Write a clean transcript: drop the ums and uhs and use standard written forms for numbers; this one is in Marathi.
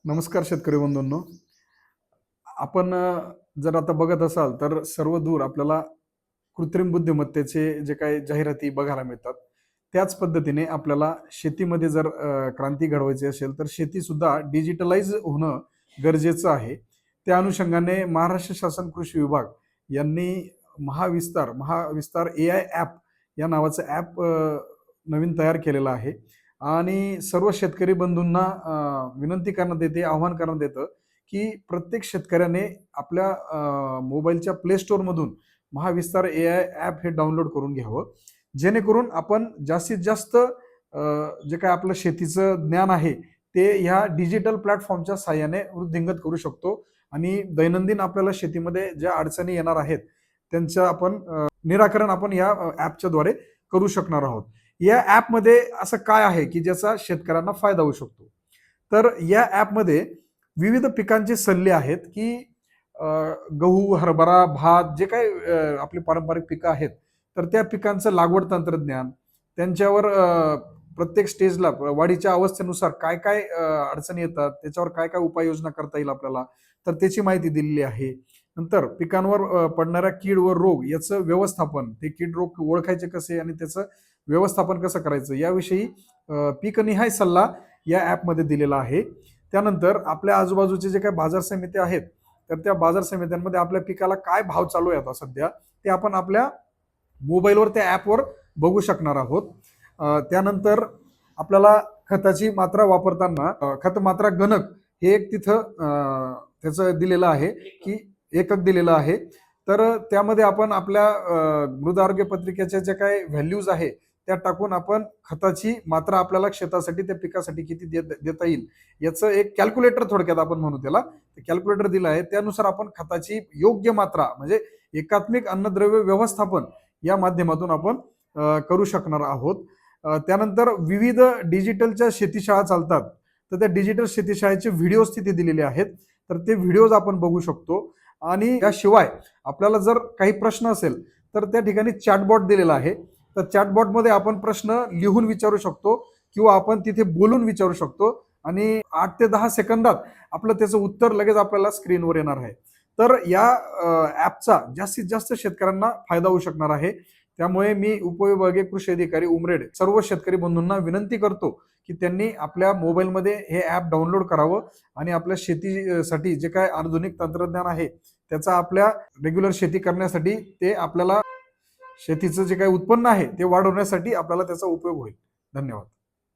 नमस्कार शेतकरी बंधूंनो. आपण जर आता बघत असाल तर सर्व दूर आपल्याला कृत्रिम बुद्धिमत्तेचे जे काही जाहिराती बघायला मिळतात. त्याच पद्धतीने आपल्याला शेतीमध्ये जर क्रांती घडवायची असेल तर शेती सुद्धा डिजिटलाइज होणं गरजेचं आहे. त्या अनुषंगाने महाराष्ट्र शासन कृषी विभाग यांनी महाविस्तार एआय ॲप या नावाचं ॲप नवीन तयार केलेलं आहे आणि सर्व शेतकरी बंधूंना विनंती करण्यात येते, आवाहन करण्यात येतं, की प्रत्येक शेतकऱ्याने आपल्या मोबाईलच्या प्ले स्टोअरमधून महाविस्तार एआय ॲप हे डाउनलोड करून घ्यावं. जेणेकरून आपण जास्तीत जास्त जे काही आपलं शेतीचं ज्ञान आहे ते ह्या डिजिटल प्लॅटफॉर्मच्या साहाय्याने वृद्धिंगत करू शकतो आणि दैनंदिन आपल्याला शेतीमध्ये ज्या अडचणी येणार आहेत त्यांचं आपण निराकरण आपण या ॲपच्या द्वारे करू शकणार आहोत. या ॲपमध्ये असं काय आहे की ज्याचा शेतकऱ्यांना फायदा होऊ शकतो? तर या ॲपमध्ये विविध पिकांचे सल्ले आहेत की गहू, हरभरा, भात जे काही आपली पारंपरिक पिकं आहेत तर त्या पिकांचं लागवड तंत्रज्ञान, त्यांच्यावर प्रत्येक स्टेजला वाढीच्या अवस्थेनुसार काय काय अडचणी येतात, त्याच्यावर काय काय उपाययोजना करता येईल आपल्याला, तर त्याची माहिती दिलेली आहे. नंतर पिकांवर पडणाऱ्या कीड व रोग याचं व्यवस्थापन, ते कीड रोग ओळखायचे कसे आणि त्याचं व्यवस्थापन कसं करायचं याविषयी पीकनिहाय सल्ला या ॲपमध्ये दिलेला आहे. त्यानंतर आपल्या आजूबाजूचे जे काही बाजार समित्या आहेत तर त्या बाजार समित्यांमध्ये आपल्या पिकाला काय भाव चालू आहे आता सध्या ते आपण आपल्या मोबाईलवर त्या ॲपवर बघू शकणार आहोत. त्यानंतर आपल्याला खताची मात्रा वापरताना खत मात्रा गणक हे एक तिथं त्याचं दिलेलं आहे की एकक दिलेलं आहे. तर त्यामध्ये आपण आपल्या मृद आरोग्य पत्रिकेच्या ज्या काही व्हॅल्यूज आहे त्या टाकून आपण खताची मात्रा आपल्याला शेतासाठी त्या पिकासाठी किती देता येईल याचं एक कॅल्क्युलेटर थोडक्यात आपण म्हणू त्याला, कॅल्क्युलेटर दिलं आहे. त्यानुसार आपण खताची योग्य मात्रा म्हणजे एकात्मिक अन्नद्रव्य व्यवस्थापन या माध्यमातून आपण करू शकणार आहोत. त्यानंतर विविध डिजिटलच्या शेतीशाळा चालतात तर त्या डिजिटल शेतीशाळेचे व्हिडिओज तिथे दिलेले आहेत तर ते व्हिडिओज आपण बघू शकतो. आणि याशिवाय आपल्याला जर काही प्रश्न असेल तर त्या ठिकाणी चॅटबॉट दिलेला आहे. तर चॅटबॉटमध्ये आपण प्रश्न लिहून विचारू शकतो किंवा आपण तिथे बोलून विचारू शकतो आणि 8 ते 10 सेकंदात आपलं त्याचं उत्तर लगेच आपल्याला स्क्रीनवर येणार आहे. तर या ॲपचा जास्तीत जास्त शेतकऱ्यांना फायदा होऊ शकणार आहे. त्यामुळे मी उपविभागीय कृषी अधिकारी उमरेड सर्व शेतकरी बंधूंना विनंती करतो की त्यांनी आपल्या मोबाईलमध्ये हे ॲप डाउनलोड करावं आणि आपल्या शेतीसाठी जे काय आधुनिक तंत्रज्ञान आहे त्याचा आपल्या रेग्युलर शेती करण्यासाठी ते आपल्याला शेतीचं जे काही उत्पन्न आहे ते वाढवण्यासाठी आपल्याला त्याचा उपयोग होईल. धन्यवाद.